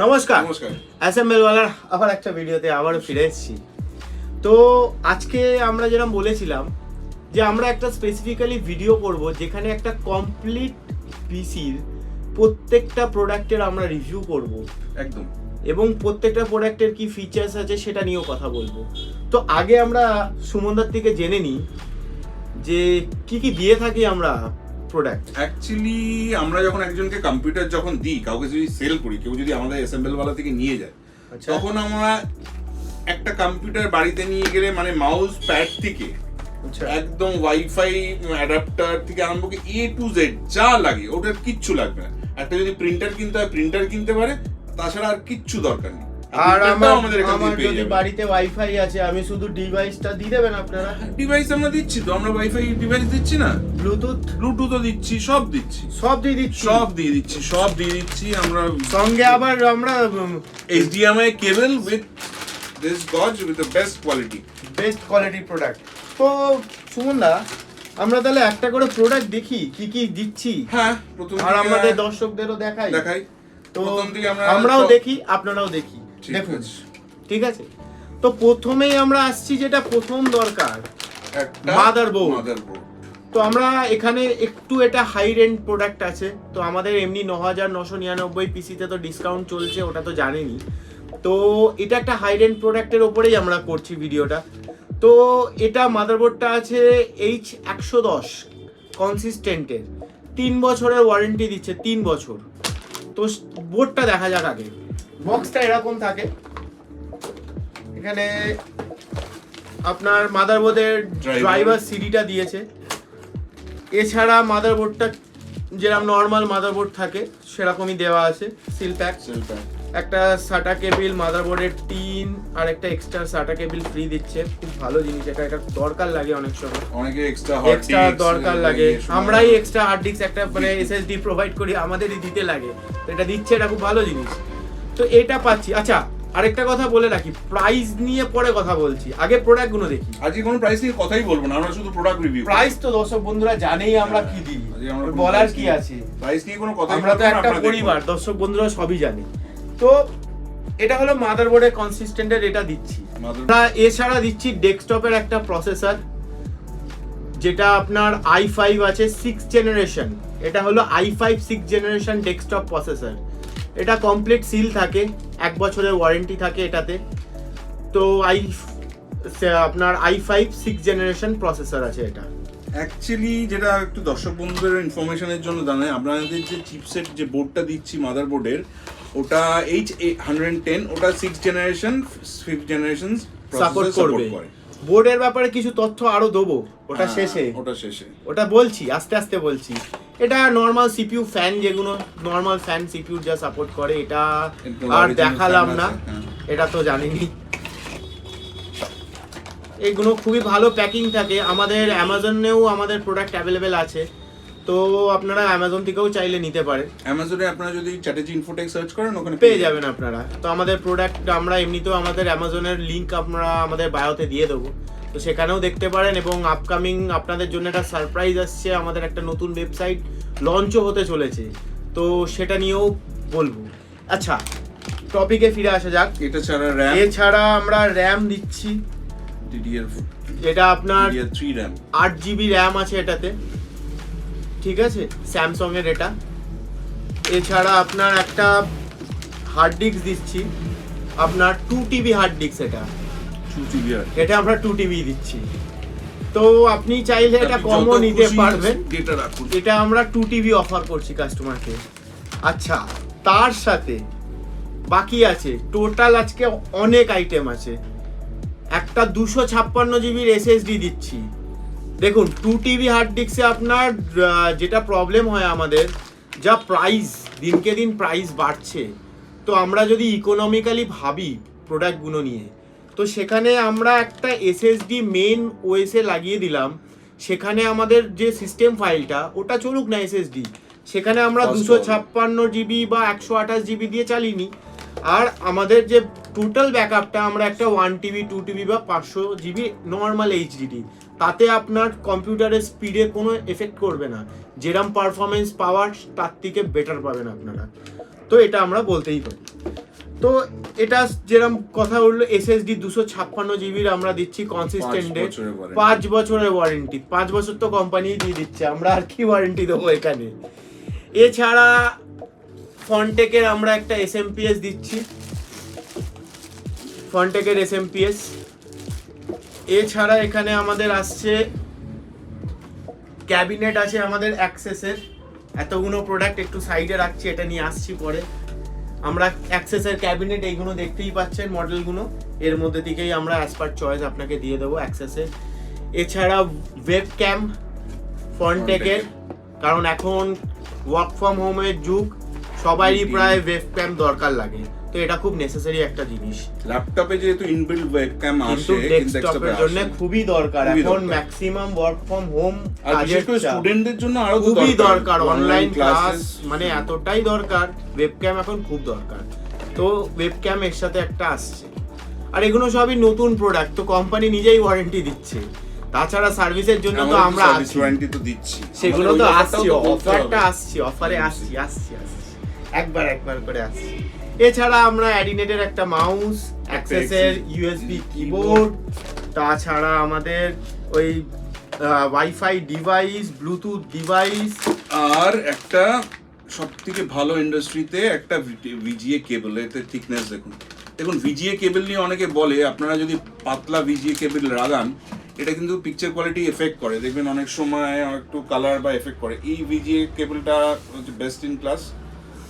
নমস্কার, অ্যাসেম্বল ওয়ালার আবার একটা ভিডিওতে আবারও ফিরে এসেছি। তো আজকে আমরা যেরকম বলেছিলাম যে আমরা একটা স্পেসিফিক্যালি ভিডিও করব যেখানে একটা কমপ্লিট পিসির প্রত্যেকটা প্রোডাক্টের আমরা রিভিউ করব একদম, এবং প্রত্যেকটা প্রোডাক্টের কি ফিচার্স আছে সেটা নিয়েও কথা বলবো। তো আগে আমরা সুমনদার থেকে জেনে নিই যে কি কি দিয়ে থাকি আমরা প্রোডাক্ট। অ্যাকচুয়ালি আমরা যখন একজনকে কম্পিউটার যখন দিই, কাউকে যদি সেল করি, কেউ যদি আমাদের অ্যাসেম্বল ওয়ালা থেকে নিয়ে যায়, তখন আমরা একটা কম্পিউটার বাড়িতে নিয়ে গেলে মানে মাউস প্যাড থেকে একদম ওয়াইফাই অ্যাডাপ্টার থেকে আরম্ভ করে এ টু জেড যা লাগে ওটার কিচ্ছু লাগবে না। একটা যদি প্রিন্টার কিনতে হয় প্রিন্টার কিনতে পারে, তাছাড়া আর কিচ্ছু দরকার নেই। আর আমার যদি বাড়িতে ওয়াইফাই আছে, আমি শুধু ডিভাইসটা দিয়ে দেবেন আপনারা? ডিভাইস আমরা দিচ্ছি তো, আমরা ওয়াইফাই ডিভাইস দিচ্ছি না, ব্লুটুথও দিচ্ছি, সব দিয়ে দিচ্ছি আমরা সঙ্গে। আবার আমরা HDMI কেবল উইথ দিস গজ with the best quality product. তো সুমনদা, আমরা তাহলে একটা করে প্রোডাক্ট দেখি কি কি দিচ্ছি। হ্যাঁ, প্রথম আর আমাদের দর্শকদেরও দেখাই। তো আমরাও দেখি, আপনারাও দেখি। দেখুন, ঠিক আছে। তো প্রথমেই আমরা আসছি, যেটা প্রথম দরকার, মাদারবোর্ড। তো আমরা এখানে একটু এটা হাই রেঞ্জ প্রোডাক্ট আছে। তো আমাদের এমনি 9999 পিসিতে তো ডিসকাউন্ট চলছে, ওটা তো জানেনই। তো এটা একটা হাই রেঞ্জ প্রোডাক্টের ওপরেই আমরা করছি ভিডিওটা। তো এটা মাদারবোর্ডটা আছে H110 কনসিস্টেন্টের, 3 বছরের ওয়ারেন্টি দিচ্ছে, 3 বছর। তো বোর্ডটা দেখা যাক আগে। বক্সটা এরকম থাকে, এখানে আপনার মাদারবোর্ডের ড্রাইভার সিডিটা দিয়েছে। এছাড়া মাদারবোর্ডটা যেরকম নর্মাল মাদারবোর্ড থাকে সেরকমই দেওয়া আছে, সিল প্যাক। একটা সাটা কেবিল, মাদারবোর্ডের টিন আর একটা এক্সট্রা সাটা কেবিল ফ্রি দিচ্ছে। খুব ভালো জিনিস এটা, এটা দরকার লাগে অনেক সময়, অনেকে এক্সট্রা দরকার লাগে। আমরাই এক্সট্রা হার্ড ডিস্ক একটা মানে SSD প্রোভাইড করি, আমাদেরই দিতে লাগে। তো এটা দিচ্ছে, এটা খুব ভালো জিনিস। তো এটা পাচ্ছি। আচ্ছা, আরেকটা কথা বলে রাখি, প্রাইস নিয়ে পরে কথা বলছি, আগে প্রোডাক্ট গুলো দেখি। আজকে কোনো প্রাইস নিয়ে কথাই বলবো না, আমরা শুধু প্রোডাক্ট রিভিউ। প্রাইস তো দর্শক বন্ধুরা জানেই আমরা কি দিই, বলার কি আছে। প্রাইস নিয়ে কোনো কথা, আমরা তো একটা পরিবার, দর্শক বন্ধুরা সবই জানে। তো এটা হলো মাদারবোর্ডের কনসিস্টেন্টের, এটা দিচ্ছি। আমরা এছাড়া দিচ্ছি ডেস্কটপের একটা প্রসেসর, যেটা আপনার i5 আছে 6th জেনারেশন। এটা হলো i5 6th generation desktop processor. এটা কমপ্লিট সিল থাকে, 1 বছরের ওয়ারেন্টি থাকে এটাতে। তো আপনার i5 6th জেনারেশন প্রসেসর আছে এটা। অ্যাকচুয়ালি যেটা একটু দর্শক বন্ধুদের ইনফরমেশনের জন্য জানাই, আপনাদের যে চিপসেট যে বোর্ডটা দিচ্ছি মাদারবোর্ডের, ওটা H110, ওটা 6th generation 5th generation support করবে। বোর্ডের ব্যাপারে কিছু তথ্য আরো দেবো, ওটা শেষে ওটা বলছি, আস্তে আস্তে বলছি। এটা নর্মাল সিপিইউ ফ্যান, যেগুলো নর্মাল ফ্যান সিপিইউ যা সাপোর্ট করে, এটা আর দেখালাম না, এটা তো জানিনি। এগুলো খুবই ভালো প্যাকিং থাকে। আমাদের অ্যামাজনেও আমাদের প্রোডাক্ট অ্যাভেলেবেল আছে, তো আপনারা অ্যামাজন থেকেও চাইলে নিতে পারেন। অ্যামাজনে আপনারা যদি চ্যাটার্জি ইনফোটেক সার্চ করেন, ওখানে পেয়ে যাবেন আপনারা। তো আমাদের প্রোডাক্ট আমরা এমনিতেও আমাদের অ্যামাজনের লিঙ্ক আমরা আমাদের বায়োতে দিয়ে দেবো, তো সেখানেও দেখতে পারেন। এবং আপকামিং আপনাদের জন্য একটা সারপ্রাইজ আসছে, আমাদের একটা নতুন ওয়েবসাইট লঞ্চও হতে চলেছে, তো সেটা নিয়েও বলবো। আচ্ছা, টপিকে ফিরে আসা যাক। এটা ছাড়া র্যাম, এছাড়া আমরা র্যাম দিচ্ছি এটা আপনার 3 র্যাম, 8GB র্যাম আছে এটাতে, ঠিক আছে, স্যামসাং এর এটা। এছাড়া আপনার একটা হার্ড ডিস্ক দিচ্ছি, আপনার 2TB হার্ড ডিস্ক। এটা আমরা 2TB দিচ্ছি। তো আপনি চাইলে এটা কমও নিতে পারবেন, এটা আমরা 2TB অফার করছি কাস্টমারকে। আচ্ছা, তার সাথে বাকি আছে টোটাল আজকে অনেক আইটেম আছে। একটা 256GB SSD দিচ্ছি। দেখুন, 2TB হার্ড ডিস্কে আপনার যেটা প্রবলেম হয় আমাদের, যা প্রাইস দিনকে দিন প্রাইস বাড়ছে, তো আমরা যদি ইকোনমিক্যালি ভাবি প্রোডাক্টগুলো নিয়ে, তো সেখানে আমরা একটা SSD মেন ওএসে লাগিয়ে দিলাম। সেখানে আমাদের যে সিস্টেম ফাইলটা ওটা চলুক না SSD, সেখানে আমরা 256GB বা 128GB দিয়ে চালিয়ে নিই। আর আমাদের যে টোটাল ব্যাকআপটা আমরা একটা 1TB 2TB বা 500GB নর্মাল HDD, তাতে আপনার কম্পিউটারের স্পিডে কোনো এফেক্ট করবে না। যেরকম পারফরমেন্স পাওয়ার তার থেকে বেটার পাবেন আপনারা। তো এটা আমরা বলতেই পারি। তো এটা যেরকম কথা বললো SSD 256 জিবির আমরা দিচ্ছি কনসিস্টেন্টে, 5 বছরের ওয়ারেন্টি। 5 বছর তো কোম্পানি দিয়ে দিচ্ছে, আমরা আর কি ওয়ারেন্টি দেবো এখানে। এছাড়া ফন্টেকের আমরা একটা SMPS দিচ্ছি, ফন্টেকের SMPS। এছাড়া এখানে আমাদের আসছে ক্যাবিনেট আছে আমাদের অ্যাক্সেসের, এতগুলো প্রোডাক্ট একটু সাইডে রাখছি, এটা নিয়ে আসছি পরে। আমরা অ্যাক্সেসের ক্যাবিনেট এইগুলো দেখতেই পাচ্ছেন মডেলগুলো, এর মধ্যে থেকেই আমরা অ্যাজ পার চয়েস আপনাকে দিয়ে দেবো অ্যাক্সেসের। এছাড়া ওয়েবক্যাম ফন্টেকের, কারণ এখন ওয়ার্ক ফ্রম হোমের যুগ, সবারই প্রায় ওয়েবক্যাম দরকার লাগে, তো এটা খুব নেসেসারি একটা জিনিস। ল্যাপটপে যেহেতু ইনবিল্ট ওয়েবক্যাম আসে, ডেস্কটপের জন্য খুবই দরকার এখন ম্যাক্সিমাম ওয়ার্ক ফ্রম হোম কাজের স্টুডেন্টদের জন্য আরো খুবই দরকার, অনলাইন ক্লাস মানে এতটাই দরকার, ওয়েবক্যাম এখন খুব দরকার। তো ওয়েবক্যাম এর সাথে একটা আসছে, আর এগুলো সবই নতুন প্রোডাক্ট, তো কোম্পানি নিজেই ওয়ারেন্টি দিচ্ছে। তাছাড়া সার্ভিসের জন্য তো আমরা ওয়ারেন্টি তো দিচ্ছি, সেগুলো তো আসছে, অফারটা আসছে, অফারে আসছি একবার করে আসছি। এছাড়া আমরা অ্যাডিনেটের একটা মাউস, অ্যাক্সেসের USB কিবোর্ড, তাছাড়া আমাদের ওই ওয়াইফাই ডিভাইস, ব্লুটুথ ডিভাইস, আর একটা সবথেকে ভালো ইন্ডাস্ট্রিতে একটা VGA কেবল। এতে থিকনেস দেখুন VGA কেবল নিয়ে অনেকে বলে, আপনারা যদি পাতলা VGA কেবল লাগান এটা কিন্তু পিকচার কোয়ালিটি এফেক্ট করে, দেখবেন অনেক সময় একটু কালার বা এফেক্ট করে। এই VGA কেবলটা হচ্ছে বেস্ট ইন ক্লাস,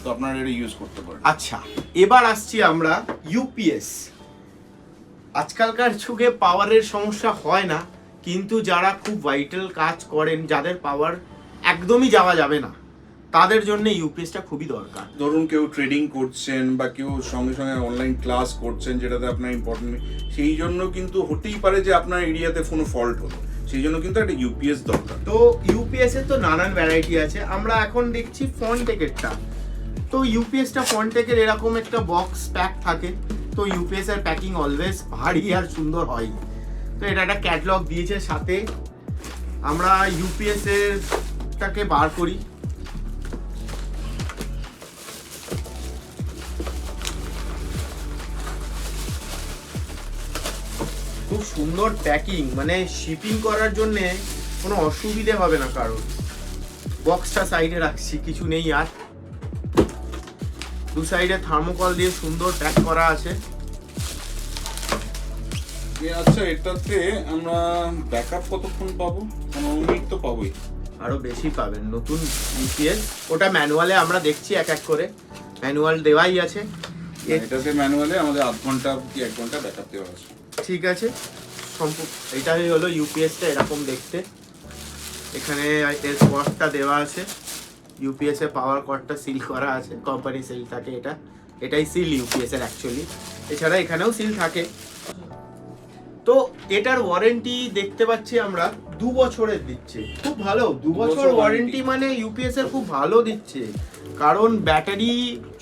তো আপনারা এটা ইউজ করতে পারেন। আচ্ছা, এবার আসছি আমরা UPS। আজকালকার যুগে পাওয়ারের সমস্যা হয় না, কিন্তু যারা খুব ভাইটাল কাজ করেন, যাদের পাওয়ার একদমই যাওয়া যাবে না, তাদের জন্য ইউপিএসটা খুবই দরকার। ধরুন কেউ ট্রেডিং করছেন বা কেউ সঙ্গে সঙ্গে অনলাইন ক্লাস করছেন, যেটাতে আপনার ইম্পর্টেন্ট, সেই জন্য কিন্তু হতেই পারে যে আপনার এরিয়াতে কোনো ফল্ট হলো, সেই জন্য কিন্তু একটা ইউপিএস দরকার। তো ইউপিএস এর তো নানান ভ্যারাইটি আছে, আমরা এখন দেখছি ফন্টেকেরটা। তো ইউপিএসটা ফন্টেকের এরকম একটা বক্স প্যাক থাকে, তো ইউপিএস এর প্যাকিং অলওয়েজ ভারী আর সুন্দর হয়। তো এটা একটা ক্যাটালগ দিয়েছে সাথে, আমরা ইউপিএস এরটাকে বার করি। খুব সুন্দর প্যাকিং, মানে শিপিং করার জন্য কোনো অসুবিধে হবে না কারণ। বক্সটা সাইডে রাখছি, কিছু নেই আর। দু সাইডে থার্মোকল দিয়ে সুন্দর প্যাক করা আছে। আচ্ছা, এটাতে আমরা ব্যাকআপ কতক্ষণ পাবো? 15 মিনিট তো পাবোই, আরো বেশি পাবেন নতুন ইউপিএস। ওটা ম্যানুয়ালে আমরা দেখছি এক এক করে, ম্যানুয়াল দেওয়াই আছে। এটাতে ম্যানুয়ালে আমাদের আধ ঘন্টা কি 1 ঘন্টা ব্যাকআপ দেওয়া আছে। ঠিক আছে, এটাই হলো ইউপিএসটা এরকম দেখতে। এখানে এর কর্ডটা দেওয়া আছে, ইউপিএস এর পাওয়ার কর্ডটা সিল করা আছে, কোম্পানি সিল থাকে, এটাই সিল ইউপিএস এর অ্যাকচুয়ালি। এছাড়া এখানেও সিল থাকে। তো এটার ওয়ারেন্টি দেখতে পাচ্ছি আমরা 2 বছরের দিচ্ছে, খুব ভালো। 2 বছর ওয়ারেন্টি মানে ইউপিএস এর খুব ভালো দিচ্ছে, কারণ ব্যাটারি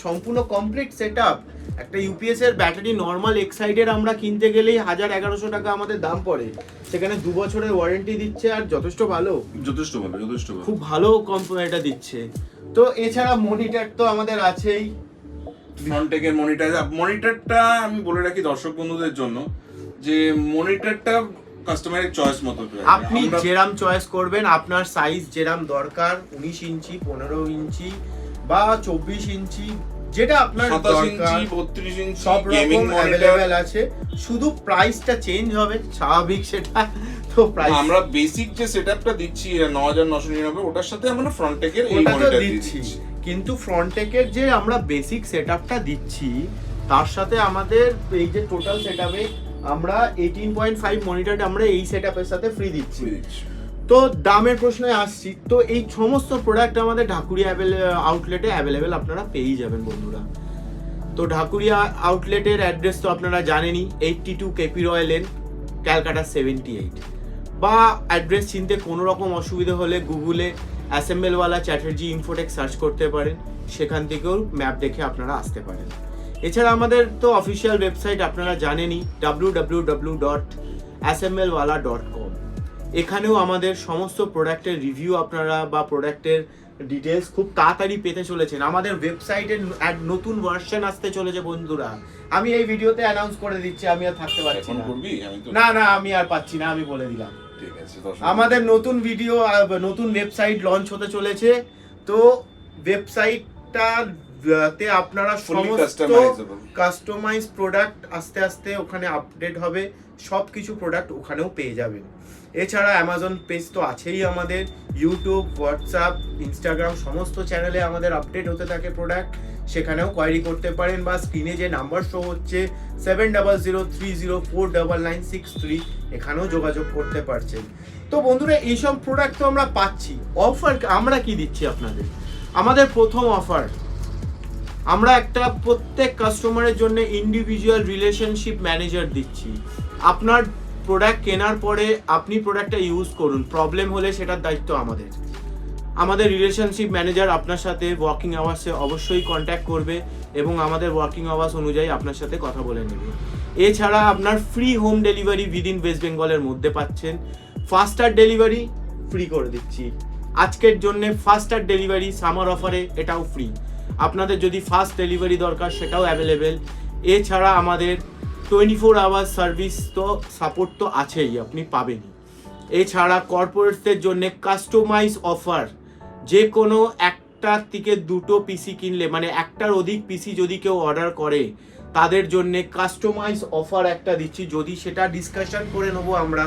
সম্পূর্ণ কমপ্লিট সেটআপ। একটা ইউপিএস এর ব্যাটারি নর্মাল এক্সাইডের আমরা কিনতে গেলেই 1000-1100 টাকা আমাদের দাম পড়ে, সেখানে 2 বছরের ওয়ারেন্টি দিচ্ছে, আর যথেষ্ট ভালো, খুব ভালো কোম্পানিটা দিচ্ছে। তো এছাড়া মনিটর তো আমাদের আছেই, ফ্রন্টেকের মনিটরটা আমি বলে রাখি দর্শক বন্ধুদের জন্য যে মনিটরটা কাস্টমারের চয়েস মতো, আপনি যেরাম চয়েস করবেন, আপনার সাইজ যেরাম দরকার, 19 ইঞ্চি, 15 ইঞ্চি বা 24 ইঞ্চি, যেটা আপনার দরকার, 32 ইঞ্চি সব রকম अवेलेबल আছে। শুধু প্রাইসটা চেঞ্জ হবে, স্বাভাবিক সেটা। তো প্রাইস আমরা বেসিক যে সেটআপটা দিচ্ছি 9999, ওটার সাথে আমরা ফ্রন্টেকের এই ওটা মনিটর দিচ্ছি, কিন্তু ফ্রন্টেকের যে আমরা বেসিক সেটআপটা দিচ্ছি, তার সাথে আমাদের এই যে টোটাল সেটআপে আমরা 18.5 মনিটরটা আমরা এই সেটআপের সাথে ফ্রি দিচ্ছি। তো দামের প্রশ্নে আসছি, তো এই সমস্ত প্রোডাক্ট আমাদের ঢাকুরিয়া আউটলেটে অ্যাভেলেবেল আপনারা পেয়ে যাবেন বন্ধুরা। তো ঢাকুরিয়া আউটলেটের অ্যাড্রেস তো আপনারা জানেনই, 82 কেপি রয় লেন, ক্যালকাটা 78। বা অ্যাড্রেস চিনতে কোনো রকম অসুবিধা হলে গুগলে অ্যাসেম্বলওয়ালা চ্যাটার্জি ইনফোটেক সার্চ করতে পারেন, সেখান থেকেও ম্যাপ দেখে আপনারা আসতে পারেন। এছাড়া আমাদের তো অফিসিয়াল ওয়েবসাইট আপনারা জানেনই, www.assemblewaala.com। এখানেও আমাদের সমস্ত প্রোডাক্টের রিভিউ আপনারা বা প্রোডাক্টের ডিটেলস খুব তাড়াতাড়ি পেতে চলেছেন। আমাদের ওয়েবসাইটের এক নতুন ভার্সন আসতে চলেছে বন্ধুরা, আমি এই ভিডিওতে অ্যানাউন্স করে দিচ্ছি, আমি আর থাকতে পারছি এখন না। করবি? আমি তো না আমি আর পাচ্ছি না, আমি বলে দিলাম। ঠিক আছে, দর্শক আমাদের নতুন ভিডিও নতুন ওয়েবসাইট লঞ্চ হতে চলেছে। তো ওয়েবসাইটটাতে আপনারা Fully সমস্ত customizable. কাস্টমাইজ প্রোডাক্ট আস্তে আস্তে ওখানে আপডেট হবে, সব কিছু প্রোডাক্ট ওখানেও পেয়ে যাবেন। এছাড়া অ্যামাজন পেজ তো আছেই আমাদের, ইউটিউব, হোয়াটসঅ্যাপ, ইনস্টাগ্রাম সমস্ত চ্যানেলে আমাদের আপডেট হতে থাকে প্রোডাক্ট, সেখানেও কোয়ারি করতে পারেন বা স্ক্রিনে যে নাম্বার শো হচ্ছে 7003049963 এখানেও যোগাযোগ করতে পারছেন। তো বন্ধুরা এইসব প্রোডাক্ট তো আমরা পাচ্ছি, অফার আমরা কি দিচ্ছি আপনাদের? আমাদের প্রথম অফার, আমরা একটা প্রত্যেক কাস্টমারের জন্য ইন্ডিভিজুয়াল রিলেশনশিপ ম্যানেজার দিচ্ছি। আপনার প্রোডাক্ট কেনার পরে আপনি প্রোডাক্টটা ইউজ করুন, প্রবলেম হলে সেটার দায়িত্ব আমাদের। আমাদের রিলেশনশিপ ম্যানেজার আপনার সাথে ওয়ার্কিং আওয়ার্সে অবশ্যই কন্ট্যাক্ট করবে এবং আমাদের ওয়ার্কিং আওয়ার্স অনুযায়ী আপনার সাথে কথা বলে নেবে। এছাড়া আপনার free home delivery within West বেঙ্গলের মধ্যে পাচ্ছেন। ফাস্টার ডেলিভারি ফ্রি করে দিচ্ছি আজকের জন্য, ফাস্টার ডেলিভারি সামার অফারে এটাও ফ্রি। আপনাদের যদি ফাস্ট ডেলিভারি দরকার সেটাও অ্যাভেলেবেল। এছাড়া আমাদের 24 আওয়ার সার্ভিস তো সাপোর্ট তো আছেই, আপনি পাবেনই। এছাড়া কর্পোরেটসদের জন্য কাস্টমাইজ অফার, যে কোনো একটা থেকে দুটো পিসি কিনলে মানে একটার অধিক পিসি যদি কেউ অর্ডার করে তাদের জন্য কাস্টমাইজ অফার একটা দিচ্ছি। যদি সেটা ডিসকাশন করে নেবো আমরা,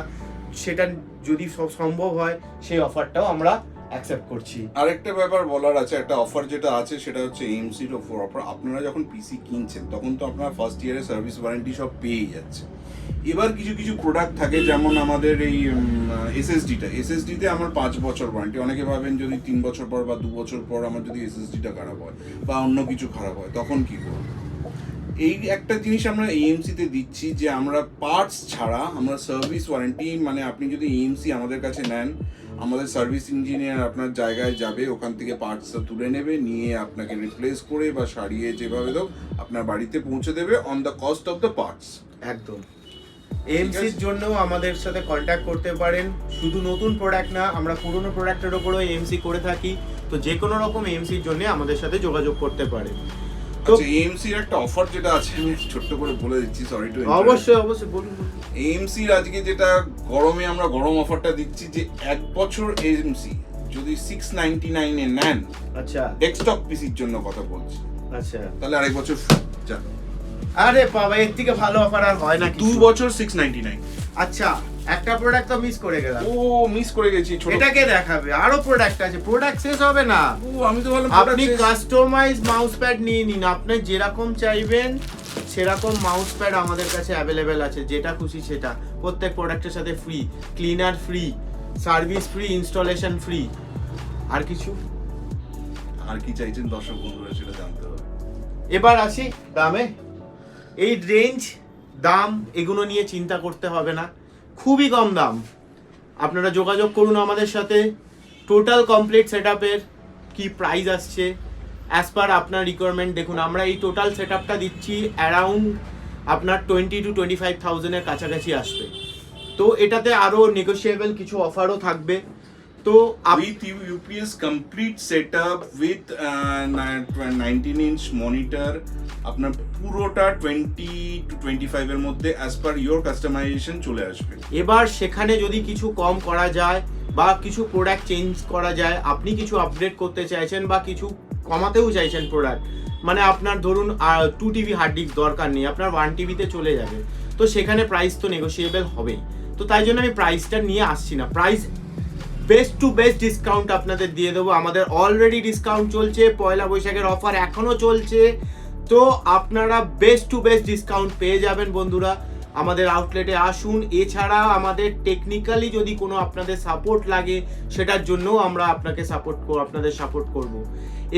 সেটা যদি সম্ভব হয় সেই অফারটাও আমরা অ্যাকসেপ্ট করছি। আরেকটা ব্যাপার বলার আছে, একটা অফার যেটা আছে সেটা হচ্ছে এএমসির অফার। আপনারা যখন পিসি কিনছেন তখন তো আপনারা ফার্স্ট ইয়ারের সার্ভিস ওয়ারেন্টি সব পেয়ে যাচ্ছে। এবার কিছু কিছু প্রোডাক্ট থাকে, যেমন আমাদের এই এসএসডিতে আমার 5 বছর ওয়ারেন্টি। অনেকে ভাবেন যদি 3 বছর পর বা 2 বছর পর আমার যদি এসএসডিটা খারাপ হয় বা অন্য কিছু খারাপ হয় তখন কি করব? এই একটা জিনিস আমরা এএমসিতে দিচ্ছি যে আমরা পার্টস ছাড়া আমরা সার্ভিস ওয়ারেন্টি, মানে আপনি যদি এএমসি আমাদের কাছে নেন, আমাদের সার্ভিস ইঞ্জিনিয়ার আপনার জায়গায় যাবে, ওখান থেকে পার্টসটা তুলে নেবে, নিয়ে আপনাকে রিপ্লেস করে বা সারিয়ে যেভাবে হোক আপনার বাড়িতে পৌঁছে দেবে on the cost of the parts. একদম। এএমসির জন্যও আমাদের সাথে কন্ট্যাক্ট করতে পারেন। শুধু নতুন প্রোডাক্ট না, আমরা পুরনো প্রোডাক্টের ওপরেও এএমসি করে থাকি। তো যে কোনো রকম এএমসির জন্য আমাদের সাথে যোগাযোগ করতে পারেন। তো আচ্ছা, এএমসির একটা অফার যেটা আছে আমি ছোট্ট করে বলে দিচ্ছি, সরি টু অবশ্যই বলুন। এএমসির আজকে যেটা গরমে আমরা গরম অফারটা দিচ্ছি যে 1 বছর এএমসি যদি 699 এ নেন, আচ্ছা ডেস্কটপ পিসির জন্য কথা বলছি, আচ্ছা, তাহলে আরেক বছর free। যা, আরে বাবা, এর থেকে ভালো অফার আর হয় না। 2 বছর 699। আচ্ছা, একটা প্রোডাক্ট তো মিস করে গেলাম। ও মিস করে গেছি, ছোট। এটাকে দেখাবে, আরো প্রোডাক্ট আছে, প্রোডাক্ট শেষ হবে না। ও আমি তো বললাম আপনি কাস্টমাইজ মাউস প্যাড নিয়ে নিন, আপনি যেরকম চাইবেন সেরকম মাউস প্যাড আমাদের কাছে অ্যাভেলেবেল আছে, যেটা খুশি সেটা। প্রত্যেক প্রোডাক্টের সাথে free, cleaner free, service free, installation free. আর কিছু? আর কি চাইছেন দর্শক বন্ধুরা সেটা জানতে হবে। এবার আসি দামে। এই রেঞ্জ, দাম এগুলো নিয়ে চিন্তা করতে হবে না, খুবই কম দাম। আপনারা যোগাযোগ করুন আমাদের সাথে। টোটাল কমপ্লিট সেটআপের কি প্রাইস আসছে অ্যাজ পার আপনার রিকোয়ারমেন্ট দেখুন। আমরা এই টোটাল সেটআপটা দিচ্ছি অ্যারাউন্ড আপনার 20 to 25,000 এর কাছাকাছি আসবে। তো এটাতে আরও নেগোশিয়েবল কিছু অফারও থাকবে। তো with UPS complete setup with 19 inch monitor, আপনার পুরোটা 20 to 25 এর মধ্যে অ্যাজ পার ইওর কাস্টমাইজেশন চলে আসবে। এবার সেখানে যদি কিছু কম করা যায় বা কিছু প্রোডাক্ট চেঞ্জ করা যায়, আপনি কিছু আপডেট করতে চাইছেন বা কিছু কমাতেও চাইছেন প্রোডাক্ট, মানে আপনার ধরুন 2 টিবি হার্ড ডিস্ক দরকার নেই, আপনার 1 টিবিতে চলে যাবে, তো সেখানে প্রাইস তো নেগোশিয়েবল হবেই। তো তাই জন্য আমি প্রাইসটা নিয়ে আসছি না। Price best to best discount আপনাদের দিয়ে দেবো। আমাদের অলরেডি ডিসকাউন্ট চলছে, পয়লা বৈশাখের অফার এখনও চলছে। তো আপনারা বেস্ট টু বেস্ট ডিসকাউন্ট পেয়ে যাবেন বন্ধুরা, আমাদের আউটলেটে আসুন। এছাড়া আমাদের টেকনিক্যালি যদি কোনো আপনাদের সাপোর্ট লাগে সেটার জন্যও আমরা আপনাদের সাপোর্ট করব।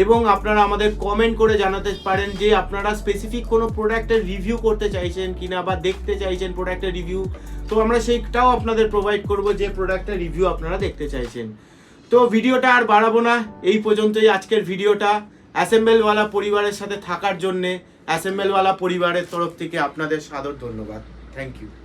এবং আপনারা আমাদের কমেন্ট করে জানাতে পারেন যে আপনারা স্পেসিফিক কোনো প্রোডাক্টের রিভিউ করতে চাইছেন কিনা বা দেখতে চাইছেন প্রোডাক্টের রিভিউ, তো আমরা সেইটাও আপনাদের প্রোভাইড করব যে প্রোডাক্টের রিভিউ আপনারা দেখতে চাইছেন। তো ভিডিওটা আর বাড়াবো না, এই পর্যন্তই আজকের ভিডিওটা। অ্যাসেম্বলওয়ালা পরিবারের সাথে থাকার জন্যে অ্যাসেম্বলওয়ালা পরিবারের তরফ থেকে আপনাদের সাদর ধন্যবাদ। Thank you.